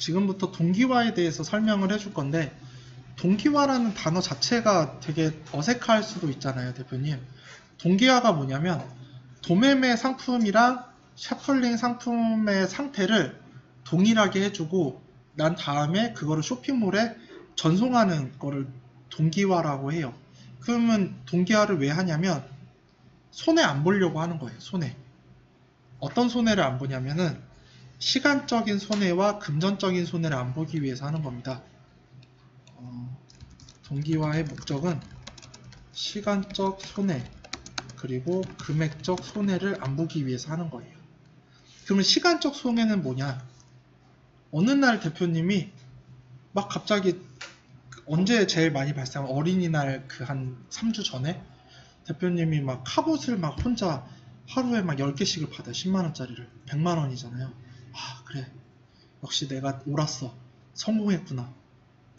지금부터 동기화에 대해서 설명을 해줄 건데, 동기화라는 단어 자체가 되게 어색할 수도 있잖아요, 대표님. 동기화가 뭐냐면 도매매 상품이랑 샤플링 상품의 상태를 동일하게 해주고 난 다음에 그거를 쇼핑몰에 전송하는 거를 동기화라고 해요. 그러면 동기화를 왜 하냐면 손해 안 보려고 하는 거예요. 손해. 어떤 손해를 안 보냐면은 시간적인 손해와 금전적인 손해를 안 보기 위해서 하는 겁니다. 동기화의 목적은 시간적 손해 그리고 금액적 손해를 안 보기 위해서 하는 거예요. 그러면 시간적 손해는 뭐냐? 어느 날 대표님이 막 갑자기 언제 제일 많이 발생한 어린이날 그 한 3주 전에 대표님이 막 갑옷을 막 혼자 하루에 막 10개씩을 받아요. 10만원짜리를. 100만원이잖아요. 아, 그래. 역시 내가 옳았어. 성공했구나.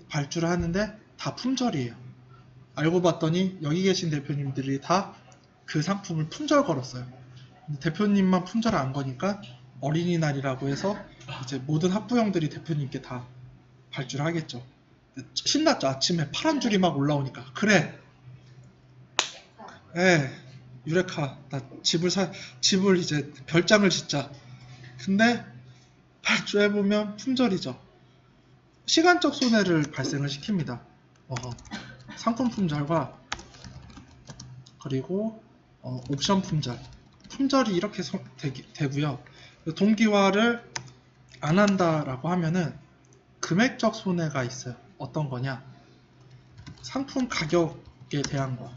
발주를 하는데 다 품절이에요. 알고 봤더니 여기 계신 대표님들이 다 그 상품을 품절 걸었어요. 대표님만 품절 안 거니까 어린이날이라고 해서 이제 모든 학부형들이 대표님께 다 발주를 하겠죠. 신났죠. 아침에 파란 줄이 막 올라오니까. 그래. 유레카. 나 집을 이제 별장을 짓자. 근데 발주해보면 품절이죠. 시간적 손해를 발생을 시킵니다. 상품 품절과 그리고 옵션 품절. 품절이 이렇게 되고요. 동기화를 안 한다라고 하면은 금액적 손해가 있어요. 어떤 거냐? 상품 가격에 대한 거.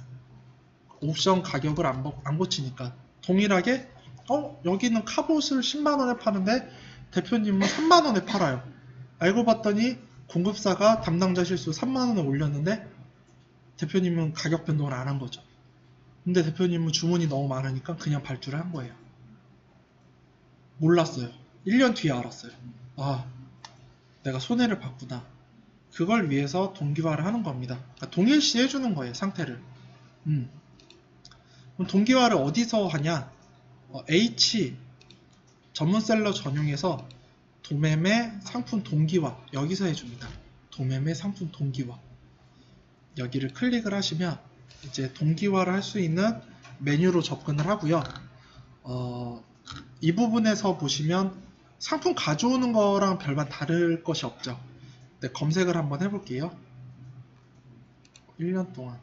옵션 가격을 안 고치니까 동일하게 여기는 갑옷을 10만원에 파는데 대표님은 3만원에 팔아요. 알고 봤더니 공급사가 담당자 실수 3만원에 올렸는데 대표님은 가격 변동을 안 한 거죠. 근데 대표님은 주문이 너무 많으니까 그냥 발주를 한 거예요. 몰랐어요. 1년 뒤에 알았어요. 아, 내가 손해를 봤구나. 그걸 위해서 동기화를 하는 겁니다. 그러니까 동일시 해주는 거예요, 상태를. 그럼 동기화를 어디서 하냐? H 전문셀러 전용에서 도매매 상품 동기화 여기서 해줍니다. 도매매 상품 동기화 여기를 클릭을 하시면 이제 동기화를 할 수 있는 메뉴로 접근을 하고요. 이 부분에서 보시면 상품 가져오는 거랑 별반 다를 것이 없죠. 네, 검색을 한번 해볼게요. 1년 동안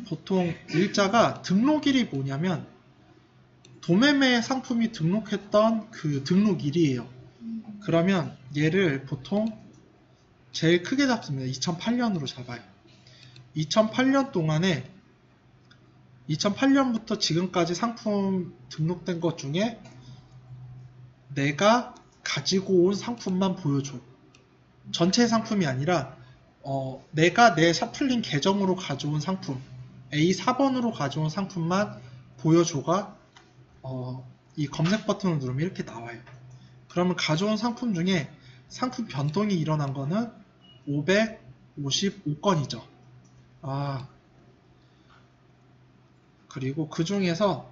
보통 일자가 등록일이 뭐냐면 도매매 상품이 등록했던 그 등록일이에요. 그러면 얘를 보통 제일 크게 잡습니다. 2008년으로 잡아요. 2008년 동안에 2008년부터 지금까지 상품 등록된 것 중에 내가 가지고 온 상품만 보여줘. 전체 상품이 아니라 내가 내 샤플링 계정으로 가져온 상품 A4번으로 가져온 상품만 보여줘가 이 검색 버튼을 누르면 이렇게 나와요. 그러면 가져온 상품 중에 상품 변동이 일어난 거는 555건이죠. 그리고 그 중에서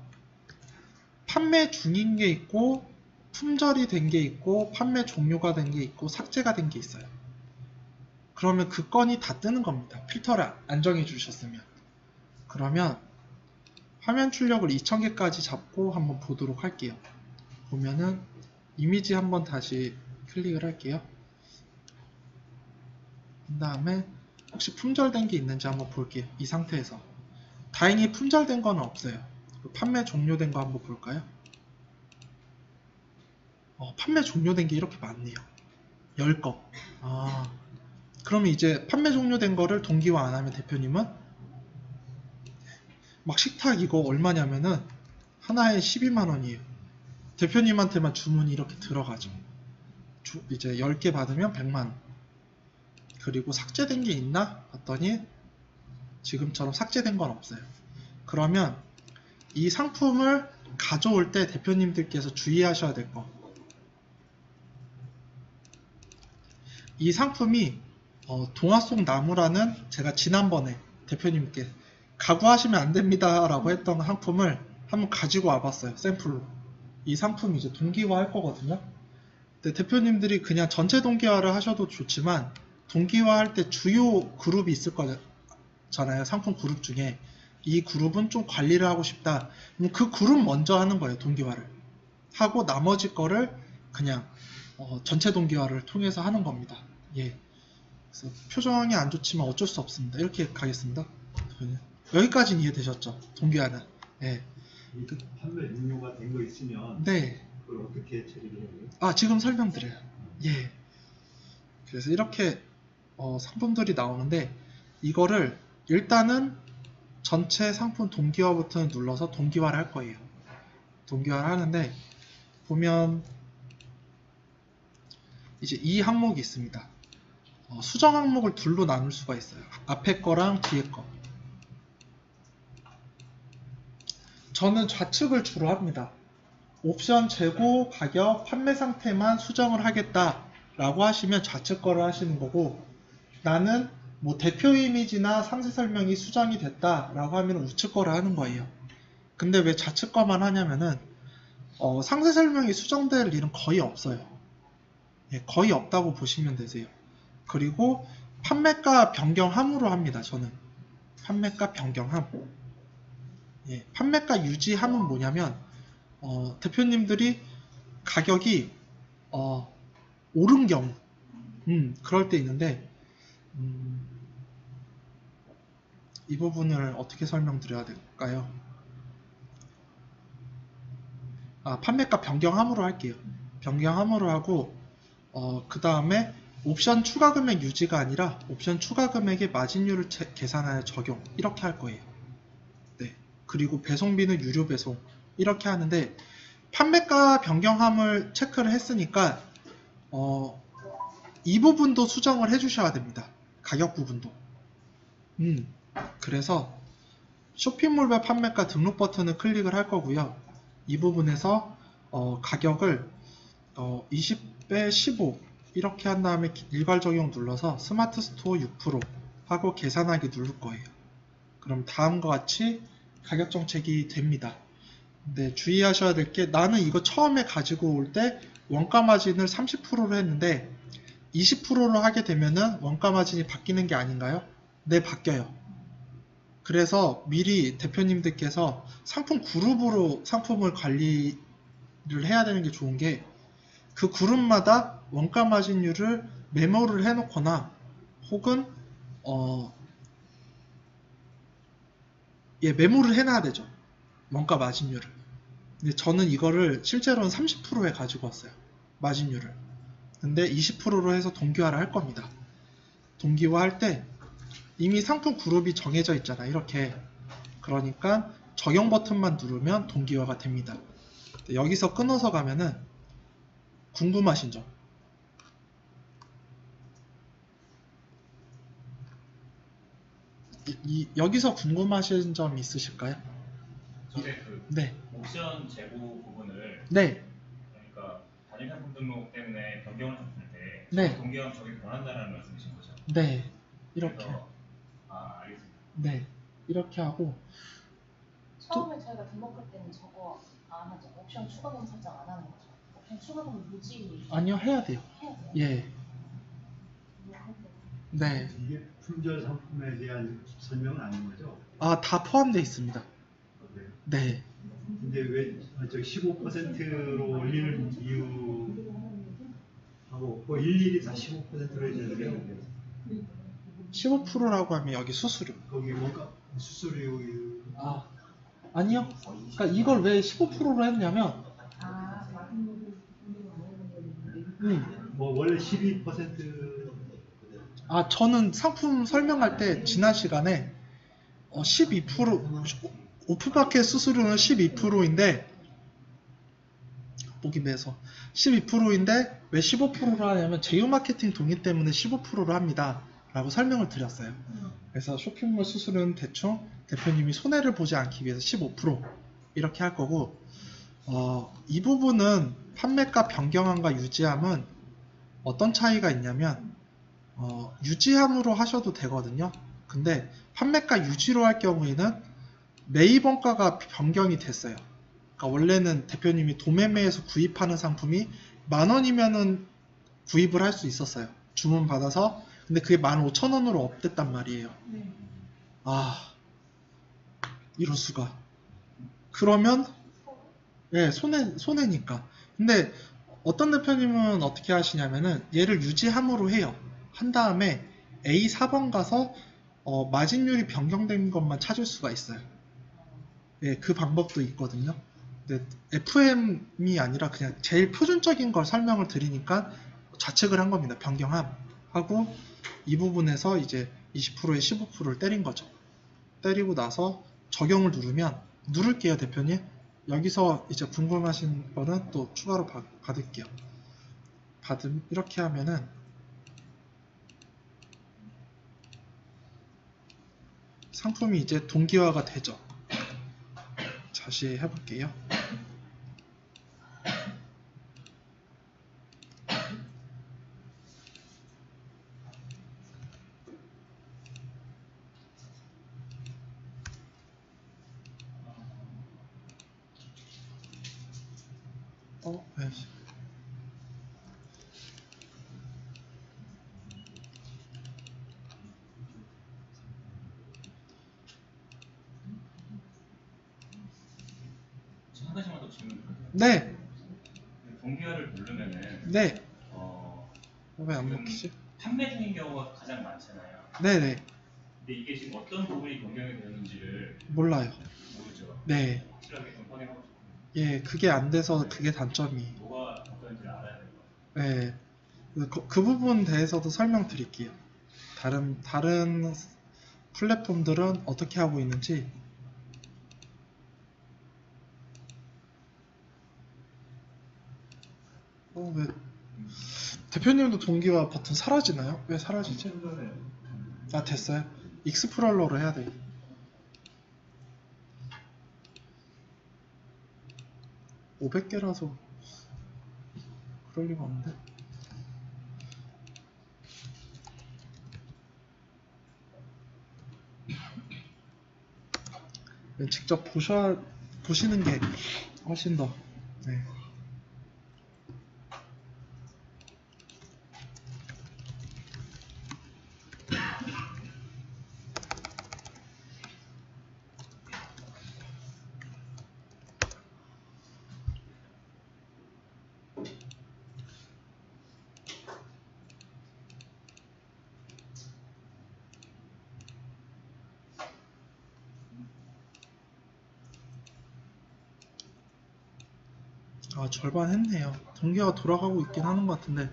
판매 중인 게 있고 품절이 된 게 있고 판매 종료가 된 게 있고 삭제가 된 게 있어요. 그러면 그 건이 다 뜨는 겁니다. 필터를 안 정해 주셨으면. 그러면 화면 출력을 2000개까지 잡고 한번 보도록 할게요. 보면은 이미지 한번 다시 클릭을 할게요. 그 다음에 혹시 품절된 게 있는지 한번 볼게요. 이 상태에서. 다행히 품절된 건 없어요. 판매 종료된 거 한번 볼까요? 판매 종료된 게 이렇게 많네요. 10건. 그러면 이제 판매 종료된 거를 동기화 안 하면 대표님은 막 식탁 이거 얼마냐면은 하나에 12만원이에요. 대표님한테만 주문이 이렇게 들어가죠. 이제 10개 받으면 100만원. 그리고 삭제된 게 있나? 봤더니 지금처럼 삭제된 건 없어요. 그러면 이 상품을 가져올 때 대표님들께서 주의하셔야 될 거. 이 상품이 동화 속 나무라는 제가 지난번에 대표님께 가구하시면 안 됩니다 라고 했던 상품을 한번 가지고 와봤어요. 샘플로. 이 상품이 이제 동기화 할 거거든요. 근데 대표님들이 그냥 전체 동기화를 하셔도 좋지만 동기화할 때 주요 그룹이 있을 거잖아요. 상품 그룹 중에 이 그룹은 좀 관리를 하고 싶다. 그럼 그 그룹 먼저 하는 거예요. 동기화를 하고 나머지 거를 그냥 전체 동기화를 통해서 하는 겁니다. 예. 그래서 표정이 안 좋지만 어쩔 수 없습니다. 이렇게 가겠습니다. 여기까지는 이해되셨죠? 동기화는. 예. 판매 종료가 된 거 있으면 네. 그걸 어떻게 처리를 해요? 아, 지금 설명드려요. 예. 그래서 이렇게 상품들이 나오는데 이거를 일단은 전체 상품 동기화 버튼을 눌러서 동기화를 할 거예요. 동기화를 하는데 보면 이제 이 항목이 있습니다. 수정 항목을 둘로 나눌 수가 있어요. 앞에 거랑 뒤에 거. 저는 좌측을 주로 합니다. 옵션 재고, 가격, 판매 상태만 수정을 하겠다 라고 하시면 좌측 거를 하시는 거고, 나는 뭐 대표 이미지나 상세 설명이 수정이 됐다 라고 하면 우측 거를 하는 거예요. 근데 왜 좌측 거만 하냐면은 상세 설명이 수정될 일은 거의 없어요. 예, 거의 없다고 보시면 되세요. 그리고 판매가 변경함으로 합니다. 저는 판매가 변경함. 예, 판매가 유지함은 뭐냐면 대표님들이 가격이 오른 경우 그럴 때 있는데 이 부분을 어떻게 설명드려야 될까요? 판매가 변경함으로 할게요. 변경함으로 하고 그 다음에 옵션 추가 금액 유지가 아니라 옵션 추가 금액의 마진율을 계산하여 적용 이렇게 할 거예요. 네. 그리고 배송비는 유료 배송 이렇게 하는데 판매가 변경함을 체크를 했으니까 이 부분도 수정을 해주셔야 됩니다. 가격 부분도. 그래서 쇼핑몰별 판매가 등록 버튼을 클릭을 할 거고요. 이 부분에서 가격을 20배 15 이렇게 한 다음에 일괄 적용 눌러서 스마트 스토어 6% 하고 계산하기 누를 거예요. 그럼 다음과 같이 가격 정책이 됩니다. 근데 주의하셔야 될 게 나는 이거 처음에 가지고 올 때 원가 마진을 30%로 했는데 20%로 하게 되면은 원가 마진이 바뀌는 게 아닌가요? 네, 바뀌어요. 그래서 미리 대표님들께서 상품 그룹으로 상품을 관리를 해야 되는 게 좋은 게 그 그룹마다 원가 마진율을 메모를 해놓거나 혹은 메모를 해놔야 되죠. 원가 마진율을. 근데 저는 이거를 실제로는 30%에 가지고 왔어요. 마진율을. 근데 20%로 해서 동기화를 할 겁니다. 동기화 할 때 이미 상품 그룹이 정해져 있잖아. 이렇게. 그러니까 적용 버튼만 누르면 동기화가 됩니다. 여기서 끊어서 가면은 궁금하신 점. 여기서 궁금하신 점 있으실까요? 네. 옵션 재고 부분을 네. 그러니까 단일 상품 등록 때문에 변경을 했을 때 네. 동기화 적용이 변한다는 말씀이신 거죠? 네. 이렇게. 그래서, 알겠습니다. 네. 이렇게 하고 처음에 저희가 등록할 때는 저거 안 하죠. 옵션 추가금 설정 안 하는 거죠. 옵션 추가금 유지. 아니요, 해야 돼요. 해야 돼요. 예. 네. 이게 품절 상품에 대한 설명은 아닌 거죠? 다 포함되어 있습니다. 네. 네. 근데 왜 15%로 올리는 이유하고 일일이 다 15%로 해야 돼요? 15%라고 하면 여기 수수료. 거기 뭔가 수수료 아니요. 그러니까 이걸 왜 15%로 했냐면 뭐 원래 12% 저는 상품 설명할 때 지난 시간에 12% 오프마켓 수수료는 12%인데 보기 매서 12%인데 왜 15%로 하냐면 제휴 마케팅 동의 때문에 15%로 합니다 라고 설명을 드렸어요. 그래서 쇼핑몰 수수료는 대충 대표님이 손해를 보지 않기 위해서 15% 이렇게 할 거고 이 부분은 판매가 변경함과 유지함은 어떤 차이가 있냐면 유지함으로 하셔도 되거든요. 근데 판매가 유지로 할 경우에는 매입 원가가 변경이 됐어요. 그러니까 원래는 대표님이 도매매에서 구입하는 상품이 10,000원이면은 구입을 할 수 있었어요. 주문 받아서. 근데 그게 15,000원으로 업됐단 말이에요. 네. 아, 이럴 수가. 그러면 예, 손해니까. 근데 어떤 대표님은 어떻게 하시냐면은 얘를 유지함으로 해요. 한 다음에 A4번 가서 마진율이 변경된 것만 찾을 수가 있어요. 예, 그 방법도 있거든요. 근데 FM이 아니라 그냥 제일 표준적인 걸 설명을 드리니까 좌측을 한 겁니다. 변경함 하고 이 부분에서 이제 20%에 15%를 때린 거죠. 때리고 나서 적용을 누를게요, 대표님. 여기서 이제 궁금하신 거는 또 추가로 받을게요. 이렇게 하면은 상품이 이제 동기화가 되죠. 다시 해볼게요. 네. 한 가지만 더 질문 드려도 돼요? 네. 동기화를 누르면은 네. 왜 안 지금 먹히지? 판매 중인 경우가 가장 많잖아요. 네네. 근데 이게 지금 어떤 부분이 변경이 되는지를 몰라요. 모르죠. 네. 확실하게 좀 확인하고 싶어요. 예, 그게 안 돼서 그게 단점이. 뭐가 어떤지를 알아야 될 것 같아요. 네. 그 부분 대해서도 설명드릴게요. 다른 플랫폼들은 어떻게 하고 있는지. 왜 대표님도 동기화 버튼 사라지나요? 왜 사라지지? 아, 됐어요. 익스플로러로 해야 돼. (500개라서) 그럴 리가 없는데. 직접 보시는 게 훨씬 더. 네. 아, 절반 했네요. 동기화가 돌아가고 있긴 하는 것 같은데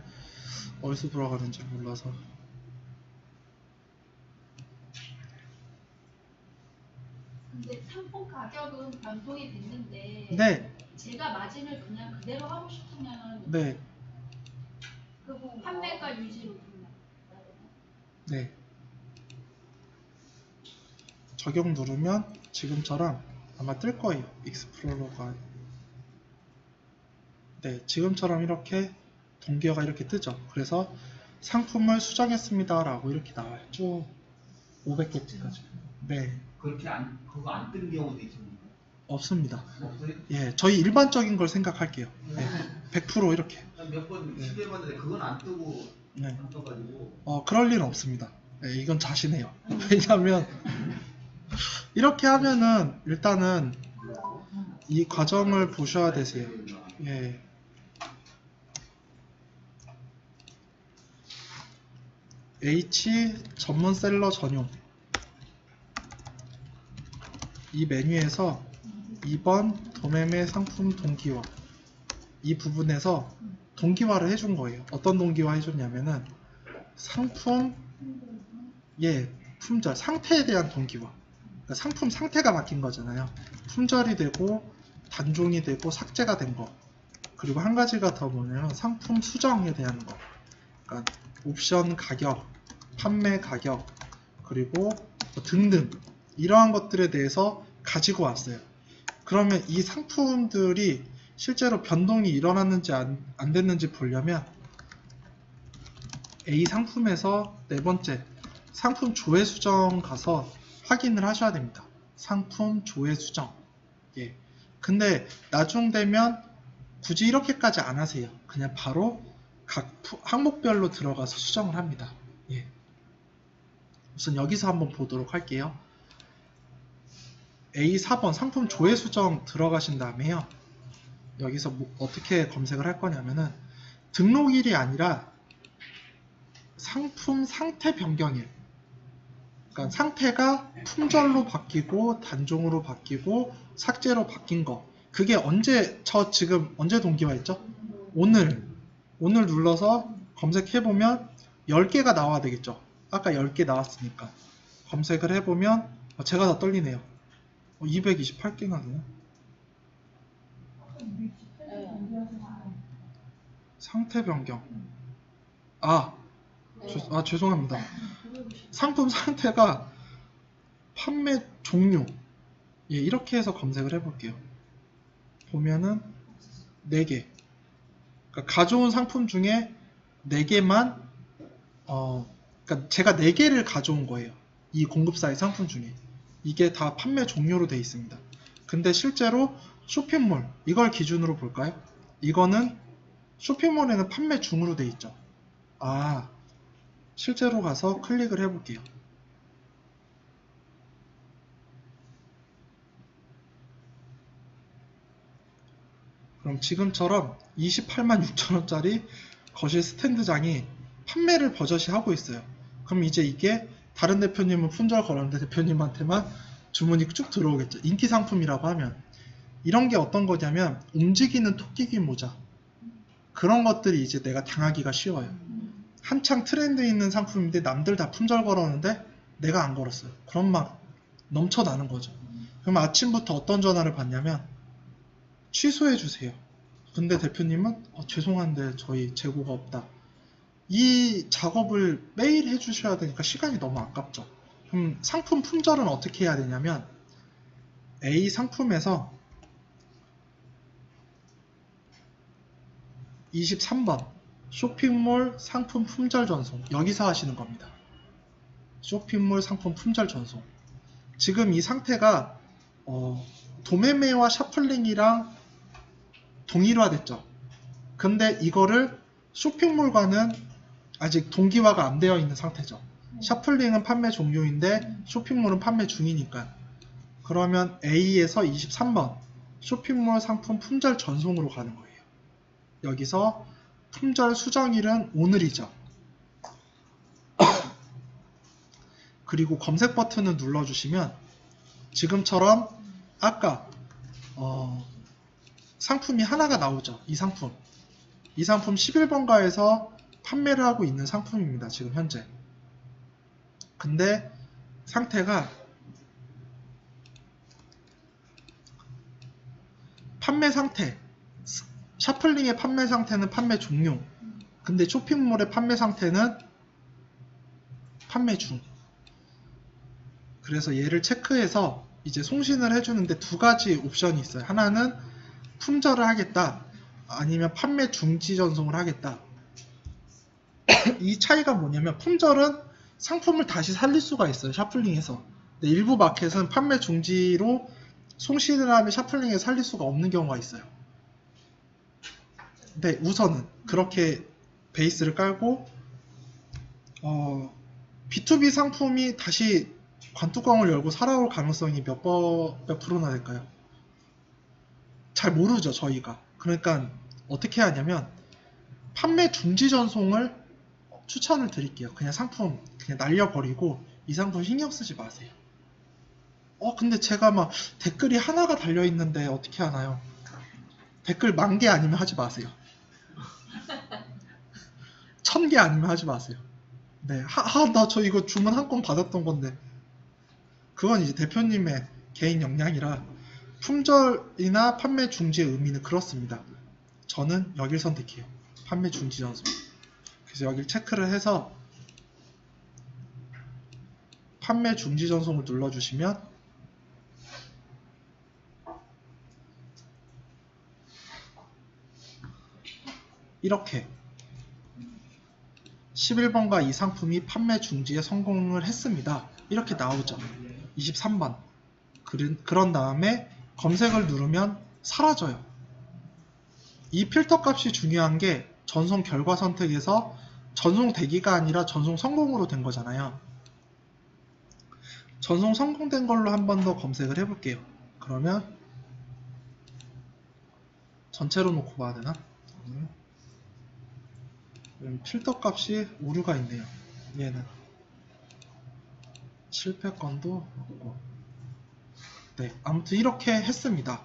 어디서 돌아가는지 몰라서. 근데 상품 가격은 변동이 됐는데 네. 제가 마진을 그냥 그대로 하고 싶으면 네. 그 판매가 유지로 됩니다. 네. 적용 누르면 지금처럼 아마 뜰 거예요. 익스플로러가. 네, 지금처럼 이렇게 동기화가 이렇게 뜨죠. 그래서 상품을 수정했습니다 라고 이렇게 나와요. 쭉 500개까지. 네. 그렇게 그거 안 뜨는 경우도 있습니다. 없습니다. 없어요? 예, 저희 일반적인 걸 생각할게요. 네, 100% 이렇게. 몇 번 시도해봤는데 그건 안 뜨고 네. 안 떠가지고. 그럴 일은 없습니다. 네, 이건 자신해요. 왜냐하면 이렇게 하면은 일단은 이 과정을 보셔야 되세요. 예. H 전문 셀러 전용 이 메뉴에서 2번 도매매 상품 동기화 이 부분에서 동기화를 해준 거예요. 어떤 동기화 해줬냐면은 상품 품절 상태에 대한 동기화. 그러니까 상품 상태가 바뀐 거잖아요. 품절이 되고 단종이 되고 삭제가 된 거. 그리고 한 가지가 더 뭐냐면 상품 수정에 대한 거. 그러니까 옵션 가격, 판매 가격, 그리고 등등 이러한 것들에 대해서 가지고 왔어요. 그러면 이 상품들이 실제로 변동이 일어났는지 안 됐는지 보려면 A 상품에서 네 번째 상품 조회 수정 가서 확인을 하셔야 됩니다. 상품 조회 수정. 예. 근데 나중 되면 굳이 이렇게까지 안 하세요. 그냥 바로 각 항목별로 들어가서 수정을 합니다. 예. 우선 여기서 한번 보도록 할게요. A4번 상품 조회 수정 들어가신 다음에요. 여기서 어떻게 검색을 할 거냐면은 등록일이 아니라 상품 상태 변경일. 그러니까 상태가 품절로 바뀌고 단종으로 바뀌고 삭제로 바뀐 거. 그게 언제 지금 언제 동기화했죠? 오늘 눌러서 검색해보면 10개가 나와야 되겠죠. 아까 10개 나왔으니까 검색을 해보면 제가 다 떨리네요. 228개나 되네. 상태 변경. 죄송합니다. 상품 상태가 판매 종료. 예, 이렇게 해서 검색을 해볼게요. 보면은 4개. 그러니까 가져온 상품 중에 4개만 그러니까 제가 4개를 가져온 거예요. 이 공급사의 상품 중에. 이게 다 판매 종료로 되어 있습니다. 근데 실제로 쇼핑몰 이걸 기준으로 볼까요? 이거는 쇼핑몰에는 판매 중으로 되어 있죠. 실제로 가서 클릭을 해볼게요. 그럼 지금처럼 28만 6천원짜리 거실 스탠드장이 판매를 버젓이 하고 있어요. 그럼 이제 이게 다른 대표님은 품절 걸었는데 대표님한테만 주문이 쭉 들어오겠죠. 인기 상품이라고 하면. 이런 게 어떤 거냐면 움직이는 토끼귀 모자. 그런 것들이 이제 내가 당하기가 쉬워요. 한창 트렌드에 있는 상품인데 남들 다 품절 걸었는데 내가 안 걸었어요. 그럼 막 넘쳐나는 거죠. 그럼 아침부터 어떤 전화를 받냐면 취소해 주세요. 근데 대표님은 죄송한데 저희 재고가 없다. 이 작업을 매일 해주셔야 되니까 시간이 너무 아깝죠. 그럼 상품 품절은 어떻게 해야 되냐면 A 상품에서 23번 쇼핑몰 상품 품절 전송 여기서 하시는 겁니다. 쇼핑몰 상품 품절 전송. 지금 이 상태가 도매매와 샤플링이랑 동일화됐죠. 근데 이거를 쇼핑몰과는 아직 동기화가 안 되어 있는 상태죠. 샤플링은 판매 종료인데 쇼핑몰은 판매 중이니까. 그러면 A에서 23번 쇼핑몰 상품 품절 전송으로 가는 거예요. 여기서 품절 수정일은 오늘이죠. 그리고 검색 버튼을 눌러주시면 지금처럼 아까 상품이 하나가 나오죠. 이 상품 11번가에서 판매를 하고 있는 상품입니다. 지금 현재. 근데 상태가 판매 상태, 샤플링의 판매 상태는 판매 종료. 근데 쇼핑몰의 판매 상태는 판매 중. 그래서 얘를 체크해서 이제 송신을 해주는데 두 가지 옵션이 있어요. 하나는 품절을 하겠다. 아니면 판매 중지 전송을 하겠다. 이 차이가 뭐냐면 품절은 상품을 다시 살릴 수가 있어요. 샤플링에서. 근데 일부 마켓은 판매 중지로 송신을 하면 샤플링에 살릴 수가 없는 경우가 있어요. 근데 우선은 그렇게 베이스를 깔고 B2B 상품이 다시 관뚜껑을 열고 살아올 가능성이 몇 프로나 될까요? 잘 모르죠, 저희가. 그러니까 어떻게 하냐면 판매 중지 전송을 추천을 드릴게요. 그냥 상품 그냥 날려버리고 이 상품 신경 쓰지 마세요. 근데 제가 막 댓글이 하나가 달려있는데 어떻게 하나요? 댓글 10,000개 아니면 하지 마세요. 1000개 아니면 하지 마세요. 네, 나 저 이거 주문 한 건 받았던 건데. 그건 이제 대표님의 개인 역량이라 품절이나 판매 중지의 의미는 그렇습니다. 저는 여길 선택해요. 판매 중지 전송. 그래서 여길 체크를 해서 판매 중지 전송을 눌러주시면 이렇게 11번가 이 상품이 판매 중지에 성공을 했습니다. 이렇게 나오죠. 23번. 그런 다음에 검색을 누르면 사라져요. 이 필터 값이 중요한 게 전송 결과 선택에서 전송 대기가 아니라 전송 성공으로 된 거잖아요. 전송 성공된 걸로 한 번 더 검색을 해볼게요. 그러면 전체로 놓고 봐야 되나? 필터 값이 오류가 있네요. 얘는 실패 건도 없고. 네, 아무튼 이렇게 했습니다.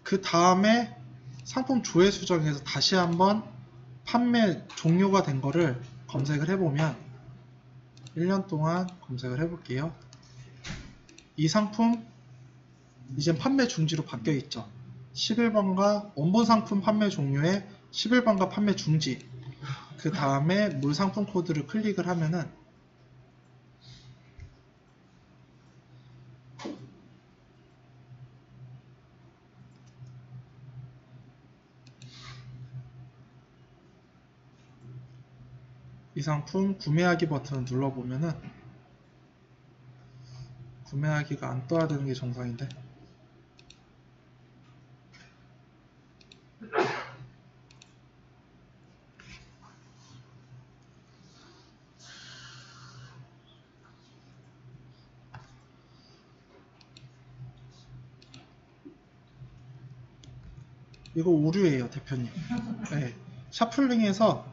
그 다음에 상품 조회 수정에서 다시 한번 판매 종료가 된 거를 검색을 해보면 1년 동안 검색을 해볼게요. 이 상품 이젠 판매 중지로 바뀌어 있죠. 11번가 원본 상품 판매 종료에 11번가 판매 중지. 그 다음에 물 상품 코드를 클릭을 하면은 이 상품 구매하기 버튼을 눌러보면은 구매하기가 안 떠야 되는 게 정상인데 이거 오류예요, 대표님. 네. 샤플링에서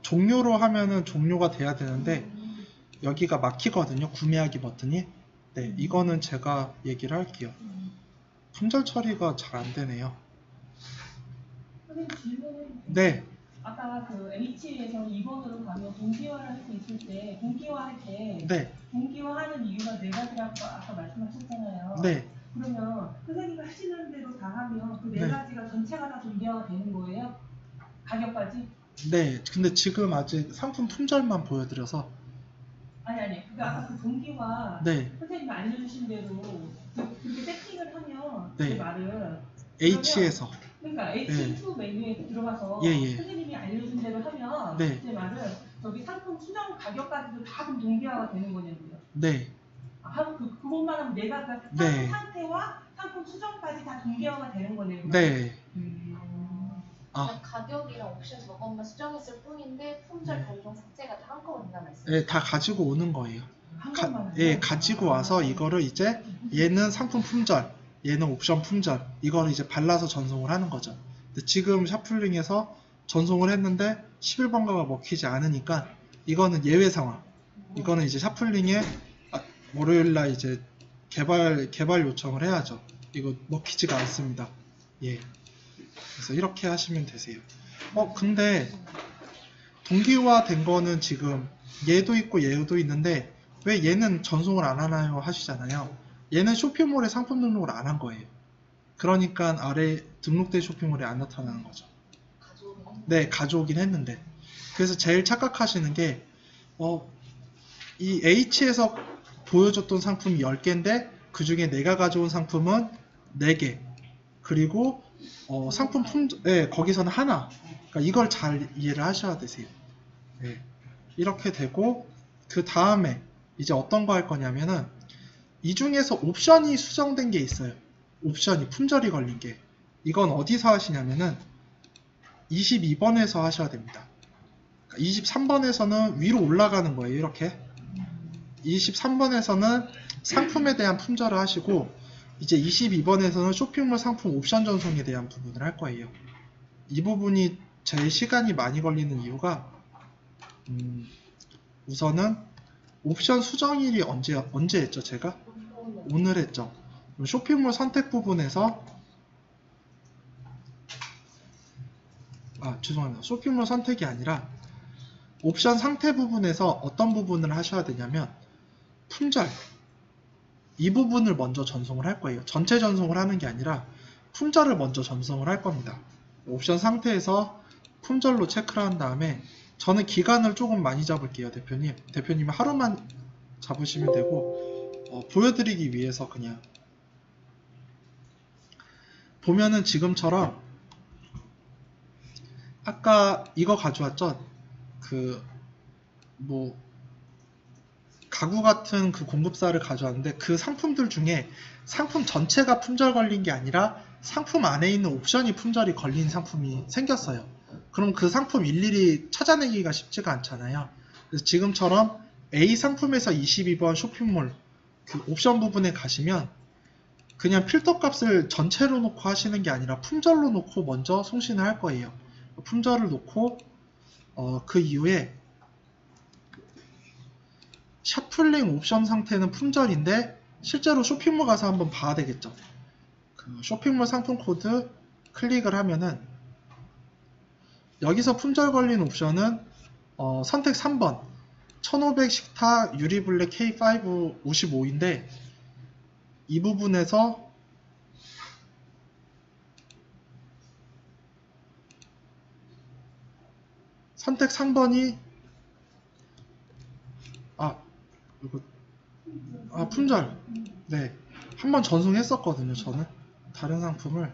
종료로 하면은 종료가 돼야 되는데 여기가 막히거든요, 구매하기 버튼이. 네, 이거는 제가 얘기를 할게요. 품절 처리가 잘 안 되네요. 선생님 질문은 네, 아까 그 H에서 2번으로 가면 동기화를 할 수 있을 때 동기화할 때 네, 동기화하는 이유가 네 가지라고 아까 말씀하셨잖아요. 네. 그러면 선생님이 하시는 대로 다 하면 그 네 네. 가지가 전체가 다 동기화가 되는 거예요? 가격까지? 네, 근데 지금 아직 상품 품절만 보여드려서 아니 그러니까 아까 그 동기화 네, 선생님이 알려주신 대로 그렇게 세팅을 하면 네. 그 말을 H에서 그러니까 H2 메뉴에 들어가서 예. 선생님이 알려준 대로 하면 네. 제 말은 저기 상품 수정 가격까지도 다 그럼 동기화가 되는 거냐고요. 네, 그것만 하면 내가 그 상품 네. 상태와 상품 수정까지 다 동기화가 되는 거네요. 네. 아, 그냥 가격이랑 옵션 저것만 수정했을 뿐인데 품절 변동 삭제가 다 한꺼번에 된다는 말씀. 네, 다 가지고 오는 거예요. 한 번만 예, 가지고 와서 이거를 이제 얘는 상품 품절, 얘는 옵션 품절, 이거를 이제 발라서 전송을 하는 거죠. 근데 지금 샤플링에서 전송을 했는데 11번가가 먹히지 않으니까 이거는 예외 상황. 이거는 이제 샤플링에 월요일날 이제 개발 요청을 해야죠. 이거 먹히지가 않습니다. 예. 그래서 이렇게 하시면 되세요. 근데 동기화 된 거는 지금 얘도 있고 얘도 있는데 왜 얘는 전송을 안 하나요 하시잖아요. 얘는 쇼핑몰에 상품 등록을 안 한 거예요. 그러니까 아래 등록된 쇼핑몰에 안 나타나는 거죠. 네, 가져오긴 했는데. 그래서 제일 착각하시는 게 이 H에서 보여줬던 상품이 10개인데 그 중에 내가 가져온 상품은 4개. 그리고 상품 거기서는 하나. 그러니까 이걸 잘 이해를 하셔야 되세요. 네. 이렇게 되고 그 다음에 이제 어떤 거 할 거냐면은 이 중에서 옵션이 수정된 게 있어요. 옵션이 품절이 걸린 게. 이건 어디서 하시냐면은 22번에서 하셔야 됩니다. 23번에서는 위로 올라가는 거예요. 이렇게. 23번에서는 상품에 대한 품절을 하시고 이제 22번에서는 쇼핑몰 상품 옵션 전송에 대한 부분을 할 거예요. 이 부분이 제일 시간이 많이 걸리는 이유가 우선은 옵션 수정일이 언제 했죠? 제가? 오늘 했죠. 쇼핑몰 선택 부분에서 죄송합니다. 쇼핑몰 선택이 아니라 옵션 상태 부분에서 어떤 부분을 하셔야 되냐면 품절 이 부분을 먼저 전송을 할 거예요. 전체 전송을 하는 게 아니라 품절을 먼저 전송을 할 겁니다. 옵션 상태에서 품절로 체크를 한 다음에 저는 기간을 조금 많이 잡을게요. 대표님이 하루만 잡으시면 되고 보여드리기 위해서 그냥 보면은 지금처럼 아까 이거 가져왔죠? 가구 같은 그 공급사를 가져왔는데 그 상품들 중에 상품 전체가 품절 걸린 게 아니라 상품 안에 있는 옵션이 품절이 걸린 상품이 생겼어요. 그럼 그 상품 일일이 찾아내기가 쉽지가 않잖아요. 그래서 지금처럼 A 상품에서 22번 쇼핑몰 그 옵션 부분에 가시면 그냥 필터 값을 전체로 놓고 하시는 게 아니라 품절로 놓고 먼저 송신을 할 거예요. 품절을 놓고 그 이후에 샤플링 옵션 상태는 품절인데 실제로 쇼핑몰 가서 한번 봐야 되겠죠. 그 쇼핑몰 상품 코드 클릭을 하면은 여기서 품절 걸린 옵션은 선택 3번 1500 식타 유리블랙 K5 55인데 이 부분에서 선택 3번이 품절. 네, 한번 전송했었거든요. 저는 다른 상품을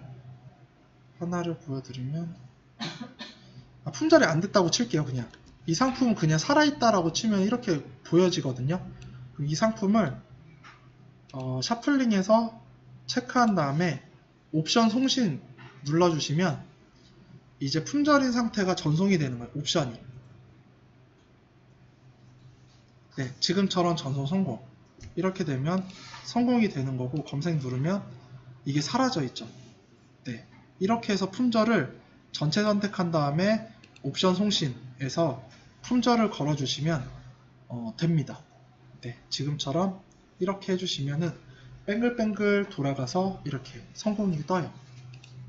하나를 보여드리면 품절이 안 됐다고 칠게요. 그냥 이 상품은 그냥 살아있다라고 치면 이렇게 보여지거든요. 그럼 이 상품을 샤플링에서 체크한 다음에 옵션 송신 눌러주시면 이제 품절인 상태가 전송이 되는 거예요. 옵션이. 네, 지금처럼 전송 성공. 이렇게 되면 성공이 되는 거고 검색 누르면 이게 사라져 있죠. 네, 이렇게 해서 품절을 전체 선택한 다음에 옵션 송신에서 품절을 걸어주시면 됩니다. 네, 지금처럼 이렇게 해주시면은 뱅글뱅글 돌아가서 이렇게 성공이 떠요.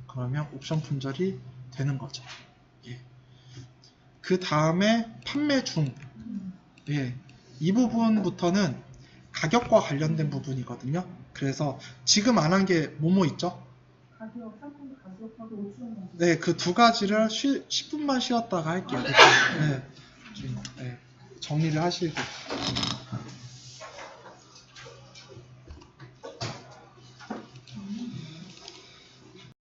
그러면 옵션 품절이 되는 거죠. 예. 그 다음에 판매 중. 예. 이 부분부터는 가격과 관련된 부분이거든요. 그래서 지금 안 한 게 뭐뭐 있죠? 가격, 상품 가격하고 옵션. 네, 그 두 가지를 10분만 쉬었다가 할게요. 네. 네. 정리를 하시고.